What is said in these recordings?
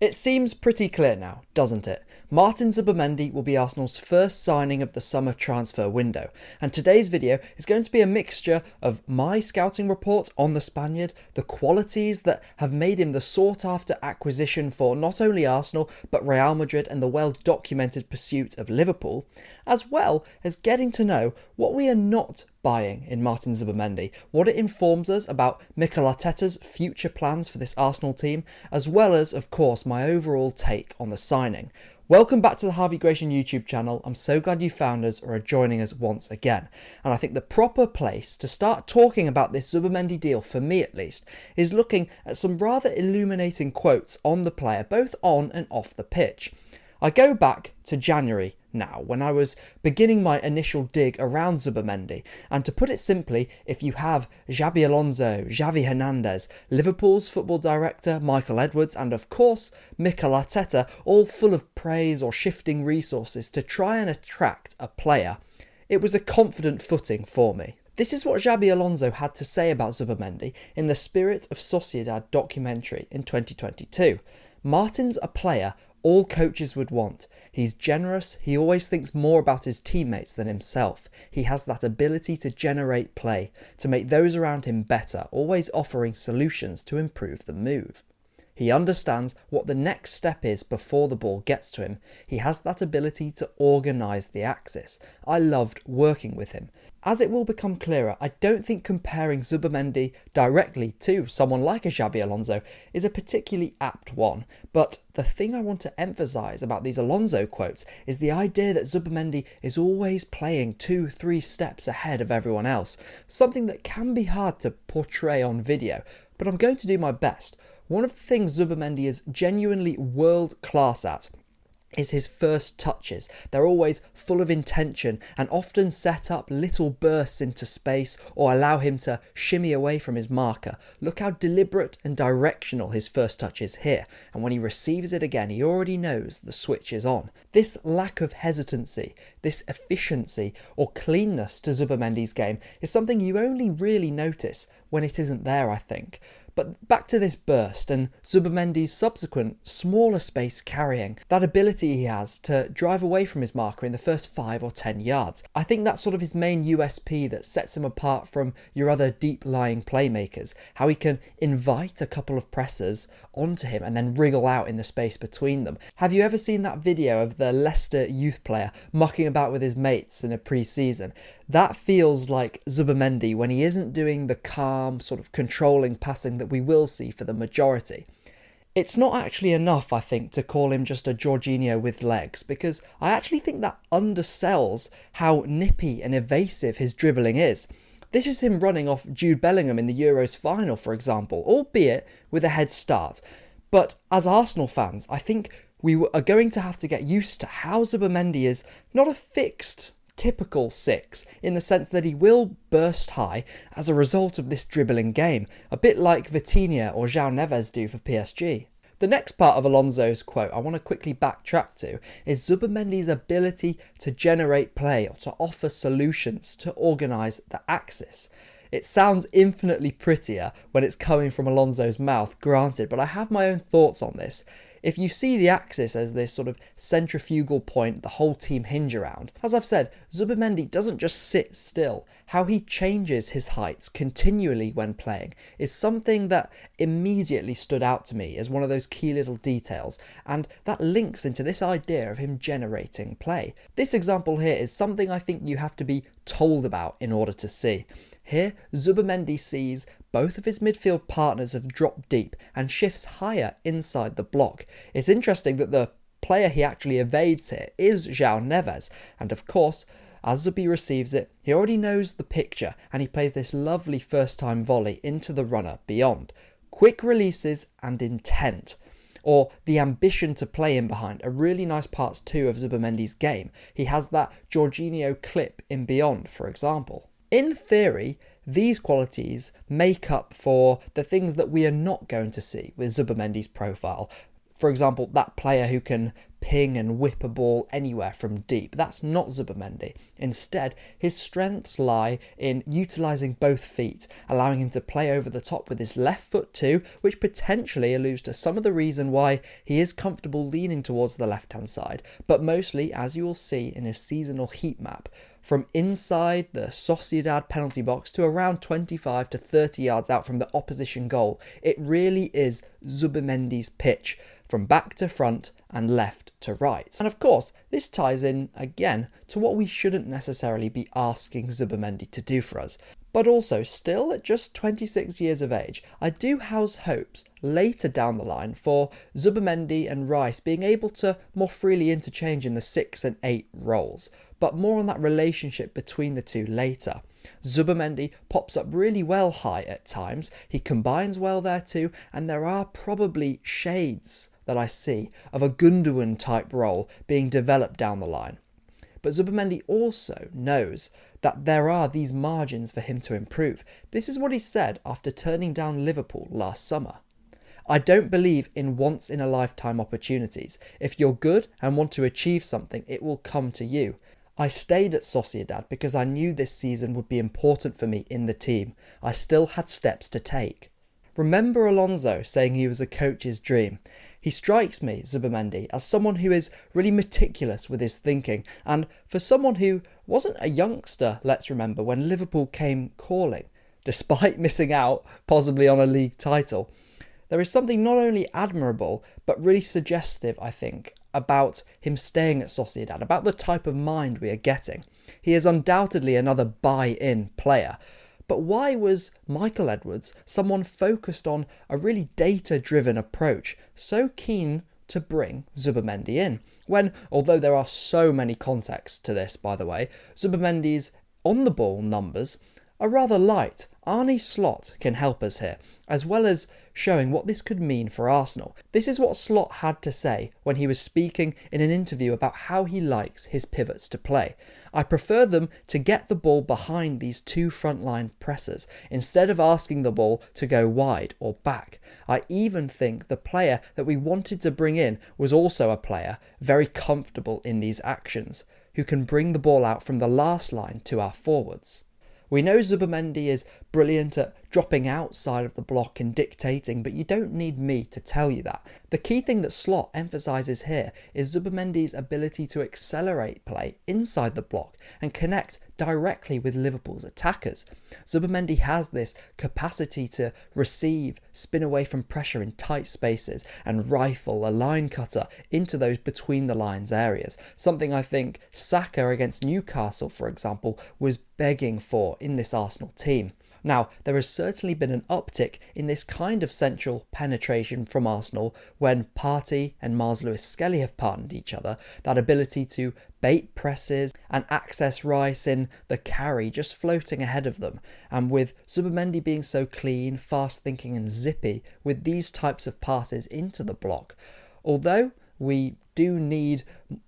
It seems pretty clear now, doesn't it? Martin Zubimendi will be Arsenal's first signing of the summer transfer window, and today's video is going to be a mixture of my scouting report on the Spaniard, the qualities that have made him the sought-after acquisition for not only Arsenal, but Real Madrid and the well-documented pursuit of Liverpool, as well as getting to know what we are not buying in Martin Zubimendi, what it informs us about Mikel Arteta's future plans for this Arsenal team, as well as, of course, my overall take on the signing. Welcome back to the Harvey Gratian YouTube channel. I'm so glad you found us or are joining us once again. And I think the proper place to start talking about this Zubimendi deal, for me at least, is looking at some rather illuminating quotes on the player, both on and off the pitch. I go back to January now, when I was beginning my initial dig around Zubimendi, and to put it simply, if you have Xabi Alonso, Xavi Hernandez, Liverpool's football director Michael Edwards, and of course Mikel Arteta, all full of praise or shifting resources to try and attract a player, it was a confident footing for me. This is what Xabi Alonso had to say about Zubimendi in the Spirit of Sociedad documentary in 2022. Martin's a player all coaches would want. He's generous, he always thinks more about his teammates than himself. He has that ability to generate play, to make those around him better, always offering solutions to improve the move. He understands what the next step is before the ball gets to him. He has that ability to organise the axis. I loved working with him. As it will become clearer, I don't think comparing Zubimendi directly to someone like a Xabi Alonso is a particularly apt one, but the thing I want to emphasise about these Alonso quotes is the idea that Zubimendi is always playing 2-3 steps ahead of everyone else, something that can be hard to portray on video, but I'm going to do my best. One of the things Zubimendi is genuinely world class at is his first touches. They're always full of intention and often set up little bursts into space or allow him to shimmy away from his marker. Look how deliberate and directional his first touch is here, and when he receives it again he already knows the switch is on. This lack of hesitancy, this efficiency or cleanness to Zubimendi's game is something you only really notice when it isn't there, I think. But back to this burst and Zubimendi's subsequent smaller space carrying, that ability he has to drive away from his marker in the first 5 or 10 yards. I think that's sort of his main USP that sets him apart from your other deep-lying playmakers, how he can invite a couple of pressers onto him and then wriggle out in the space between them. Have you ever seen that video of the Leicester youth player mucking about with his mates in a pre-season? That feels like Zubimendi when he isn't doing the calm, sort of controlling passing that we will see for the majority. It's not actually enough, I think, to call him just a Jorginho with legs, because I actually think that undersells how nippy and evasive his dribbling is. This is him running off Jude Bellingham in the Euros final, for example, albeit with a head start. But as Arsenal fans, I think we are going to have to get used to how Zubimendi is not a fixed typical 6, in the sense that he will burst high as a result of this dribbling game, a bit like Vitinha or João Neves do for PSG. The next part of Alonso's quote I want to quickly backtrack to is Zubimendi's ability to generate play or to offer solutions to organise the axis. It sounds infinitely prettier when it's coming from Alonso's mouth, granted, but I have my own thoughts on this. If you see the axis as this sort of centrifugal point the whole team hinge around, as I've said, Zubimendi doesn't just sit still. How he changes his heights continually when playing is something that immediately stood out to me as one of those key little details, and that links into this idea of him generating play. This example here is something I think you have to be told about in order to see. Here, Zubimendi sees both of his midfield partners have dropped deep and shifts higher inside the block. It's interesting that the player he actually evades here is João Neves, and of course, as Zubi receives it, he already knows the picture and he plays this lovely first-time volley into the runner beyond. Quick releases and intent, or the ambition to play in behind, are really nice parts too of Zubimendi's game. He has that Jorginho clip in beyond, for example. In theory, these qualities make up for the things that we are not going to see with Zubimendi's profile. For example, that player who can ping and whip a ball anywhere from deep. That's not Zubimendi. Instead, his strengths lie in utilising both feet, allowing him to play over the top with his left foot too, which potentially alludes to some of the reason why he is comfortable leaning towards the left-hand side, but mostly, as you will see in his seasonal heat map, from inside the Sociedad penalty box to around 25 to 30 yards out from the opposition goal, it really is Zubimendi's pitch, from back to front and left to right. And of course, this ties in again to what we shouldn't necessarily be asking Zubimendi to do for us. But also, still at just 26 years of age, I do house hopes later down the line for Zubimendi and Rice being able to more freely interchange in the 6 and 8 roles. But more on that relationship between the two later. Zubimendi pops up really well high at times, he combines well there too, and there are probably shades that I see of a Gundogan type role being developed down the line. But Zubimendi also knows that there are these margins for him to improve. This is what he said after turning down Liverpool last summer. I don't believe in once-in-a-lifetime opportunities. If you're good and want to achieve something, it will come to you. I stayed at Sociedad because I knew this season would be important for me in the team. I still had steps to take. Remember Alonso saying he was a coach's dream? He strikes me, Zubimendi, as someone who is really meticulous with his thinking, and for someone who wasn't a youngster, let's remember, when Liverpool came calling, despite missing out possibly on a league title, there is something not only admirable, but really suggestive, I think, about him staying at Sociedad, about the type of mind we are getting. He is undoubtedly another buy-in player. But why was Michael Edwards, someone focused on a really data-driven approach, so keen to bring Zubimendi in? When, although there are so many contexts to this, by the way, Zubimendi's on-the-ball numbers are rather light. Arne Slot can help us here, as well as showing what this could mean for Arsenal. This is what Slot had to say when he was speaking in an interview about how he likes his pivots to play. I prefer them to get the ball behind these two frontline pressers instead of asking the ball to go wide or back. I even think the player that we wanted to bring in was also a player very comfortable in these actions, who can bring the ball out from the last line to our forwards. We know Zubimendi is brilliant at dropping outside of the block and dictating, but you don't need me to tell you that. The key thing that Slot emphasises here is Zubimendi's ability to accelerate play inside the block and connect directly with Liverpool's attackers. Zubimendi has this capacity to receive, spin away from pressure in tight spaces and rifle a line cutter into those between the lines areas, something I think Saka against Newcastle, for example, was begging for in this Arsenal team. Now, there has certainly been an uptick in this kind of central penetration from Arsenal when Partey and Mars Lewis-Skelly have partnered each other, that ability to bait presses and access Rice in the carry just floating ahead of them, and with Zubimendi being so clean, fast-thinking and zippy with these types of passes into the block. Although we do need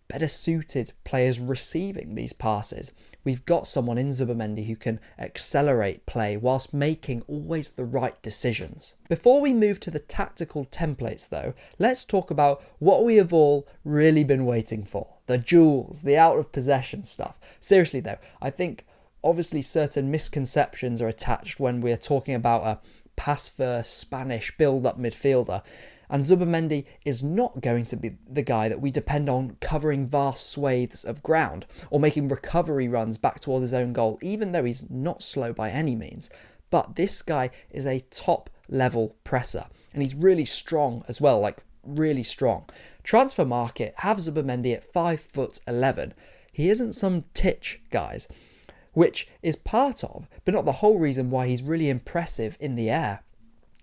better suited players receiving these passes, we've got someone in Zubimendi who can accelerate play whilst making always the right decisions. Before we move to the tactical templates though, let's talk about what we have all really been waiting for. The jewels, the out of possession stuff. Seriously though, I think obviously certain misconceptions are attached when we are talking about a pass-first Spanish build-up midfielder. And Zubimendi is not going to be the guy that we depend on covering vast swathes of ground or making recovery runs back towards his own goal, even though he's not slow by any means. But this guy is a top level presser and he's really strong as well, like really strong. Transfer market have Zubimendi at 5'11". He isn't some titch, guys, which is part of, but not the whole reason why he's really impressive in the air.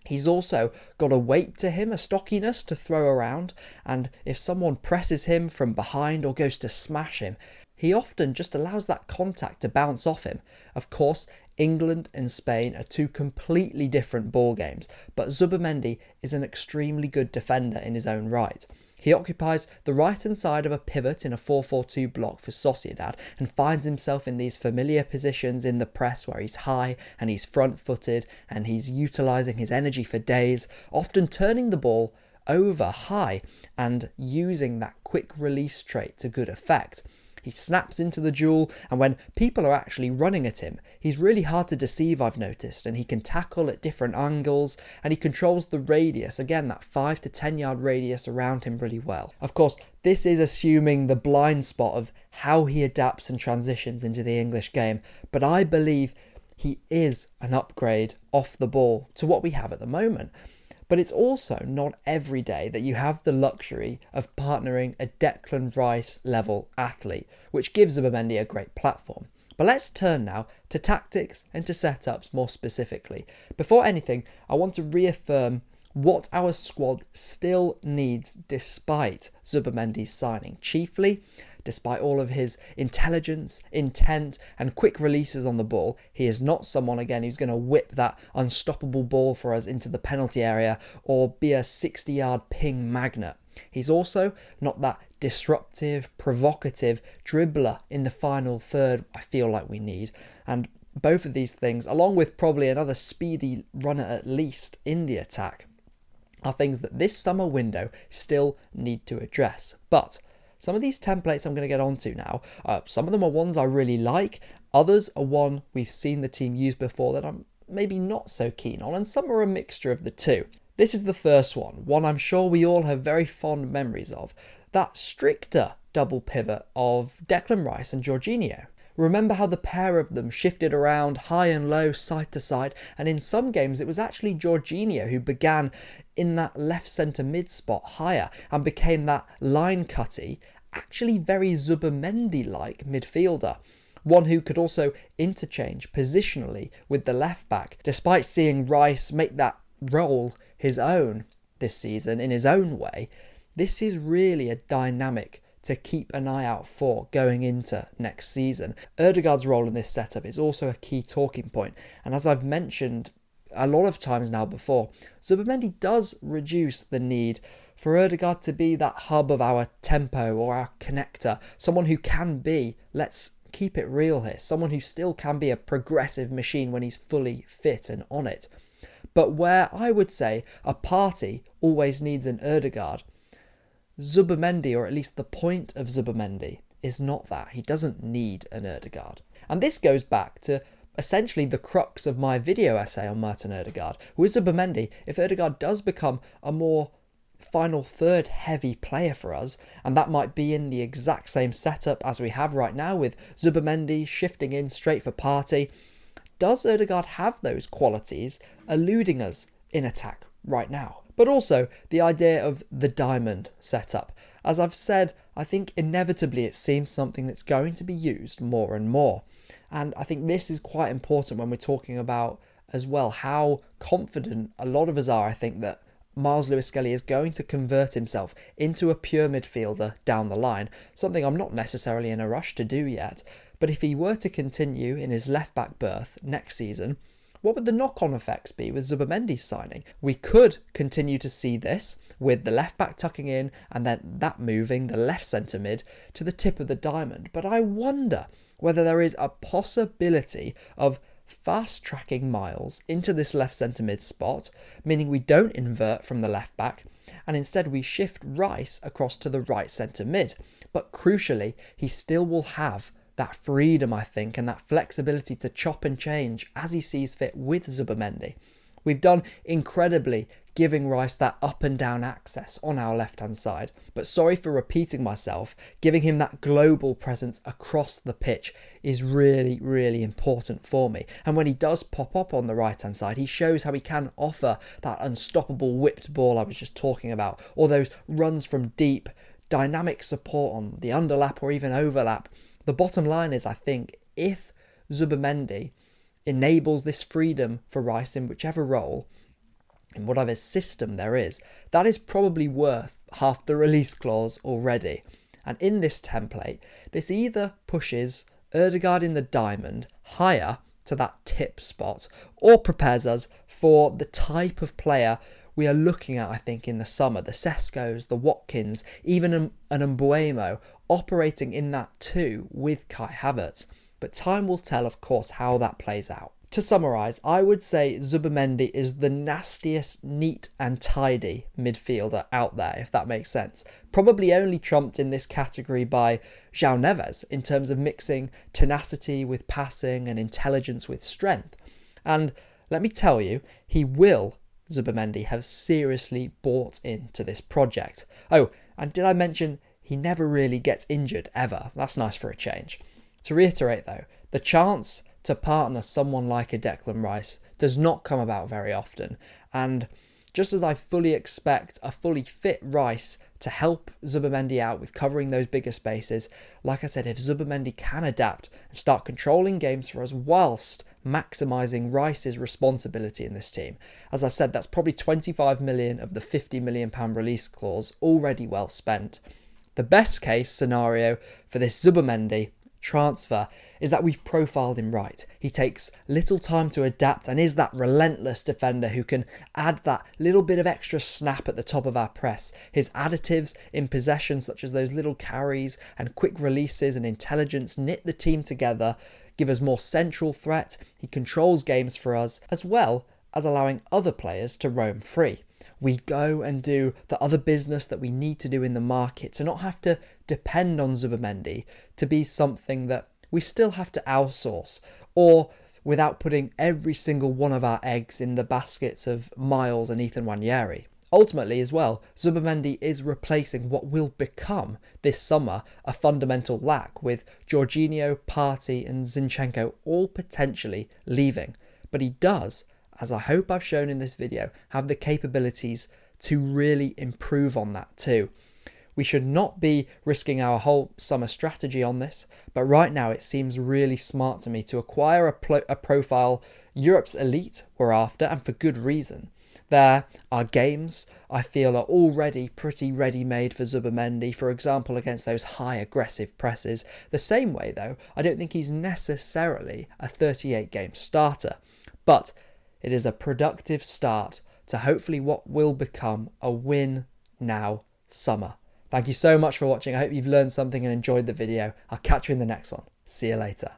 He's also got a weight to him, a stockiness to throw around, and if someone presses him from behind or goes to smash him, he often just allows that contact to bounce off him. Of course, England and Spain are two completely different ball games, but Zubimendi is an extremely good defender in his own right. He occupies the right-hand side of a pivot in a 4-4-2 block for Sociedad and finds himself in these familiar positions in the press where he's high and he's front-footed and he's utilising his energy for days, often turning the ball over high and using that quick release trait to good effect. He snaps into the duel, and when people are actually running at him, he's really hard to deceive, I've noticed, and he can tackle at different angles, and he controls the radius, again that 5 to 10 yard radius around him really well. Of course, this is assuming the blind spot of how he adapts and transitions into the English game, but I believe he is an upgrade off the ball to what we have at the moment. But it's also not every day that you have the luxury of partnering a Declan Rice level athlete, which gives Zubimendi a great platform. But let's turn now to tactics and to setups more specifically. Before anything, I want to reaffirm what our squad still needs despite Zubimendi's signing. Chiefly, despite all of his intelligence, intent and quick releases on the ball, he is not someone, again, who's going to whip that unstoppable ball for us into the penalty area or be a 60-yard ping magnet. He's also not that disruptive, provocative dribbler in the final third I feel like we need. And both of these things, along with probably another speedy runner at least in the attack, are things that this summer window still need to address. But some of these templates I'm going to get onto now, some of them are ones I really like, others are one we've seen the team use before that I'm maybe not so keen on, and some are a mixture of the two. This is the first one I'm sure we all have very fond memories of, that stricter double pivot of Declan Rice and Jorginho. Remember how the pair of them shifted around high and low, side to side, and in some games it was actually Jorginho who began in that left centre mid spot higher and became that line cutty, actually very Zubimendi-like midfielder. One who could also interchange positionally with the left back, despite seeing Rice make that role his own this season in his own way. This is really a dynamic to keep an eye out for going into next season. Odegaard's role in this setup is also a key talking point, and as I've mentioned a lot of times now before, Zubimendi does reduce the need for Odegaard to be that hub of our tempo or our connector, someone who can be, let's keep it real here, someone who still can be a progressive machine when he's fully fit and on it. But where I would say a party always needs an Odegaard, Zubimendi, or at least the point of Zubimendi, is not that. He doesn't need an Odegaard. And this goes back to essentially the crux of my video essay on Martin Odegaard. With Zubimendi, if Odegaard does become a more final third heavy player for us, and that might be in the exact same setup as we have right now with Zubimendi shifting in straight for Partey, does Odegaard have those qualities eluding us in attack right now? But also the idea of the diamond setup. As I've said, I think inevitably it seems something that's going to be used more and more. And I think this is quite important when we're talking about as well how confident a lot of us are, I think, that Miles Lewis-Skelly is going to convert himself into a pure midfielder down the line, something I'm not necessarily in a rush to do yet. But if he were to continue in his left-back berth next season, what would the knock-on effects be with Zubimendi's signing? We could continue to see this with the left-back tucking in and then that moving the left centre mid to the tip of the diamond. But I wonder whether there is a possibility of fast-tracking Miles into this left centre mid spot, meaning we don't invert from the left-back and instead we shift Rice across to the right centre mid. But crucially, he still will have that freedom, I think, and that flexibility to chop and change as he sees fit with Zubimendi. We've done incredibly giving Rice that up and down access on our left-hand side, but sorry for repeating myself, giving him that global presence across the pitch is really, really important for me. And when he does pop up on the right-hand side, he shows how he can offer that unstoppable whipped ball I was just talking about, or those runs from deep, dynamic support on the underlap or even overlap. The bottom line is, I think, if Zubimendi enables this freedom for Rice in whichever role, in whatever system there is, that is probably worth half the release clause already. And in this template, this either pushes Odegaard in the diamond higher to that tip spot, or prepares us for the type of player we are looking at, I think, in the summer. The Sescos, the Watkins, even an Mbuemo operating in that too with Kai Havertz. But time will tell, of course, how that plays out. To summarise, I would say Zubimendi is the nastiest, neat and tidy midfielder out there, if that makes sense. Probably only trumped in this category by João Neves in terms of mixing tenacity with passing and intelligence with strength. And let me tell you, Zubimendi, have seriously bought into this project. Oh, and did I mention he never really gets injured ever? That's nice for a change. To reiterate though, the chance to partner someone like a Declan Rice does not come about very often, and just as I fully expect a fully fit Rice to help Zubimendi out with covering those bigger spaces, like I said, if Zubimendi can adapt and start controlling games for us whilst maximising Rice's responsibility in this team, as I've said, that's probably 25 million of the £50 million release clause already well spent. The best case scenario for this Zubimendi transfer is that we've profiled him right. He takes little time to adapt and is that relentless defender who can add that little bit of extra snap at the top of our press. His additives in possession, such as those little carries and quick releases and intelligence, knit the team together, give us more central threat. He controls games for us, as well as allowing other players to roam free. We go and do the other business that we need to do in the market to not have to depend on Zubimendi to be something that we still have to outsource, or without putting every single one of our eggs in the baskets of Miles and Ethan Nwaneri. Ultimately as well, Zubimendi is replacing what will become this summer a fundamental lack, with Jorginho, Partey and Zinchenko all potentially leaving. But he does, as I hope I've shown in this video, have the capabilities to really improve on that too. We should not be risking our whole summer strategy on this, but right now it seems really smart to me to acquire a profile Europe's elite we're after, and for good reason. There are games I feel are already pretty ready-made for Zubimendi, for example against those high aggressive presses. The same way though, I don't think he's necessarily a 38-game starter, but it is a productive start to hopefully what will become a win now summer. Thank you so much for watching. I hope you've learned something and enjoyed the video. I'll catch you in the next one. See you later.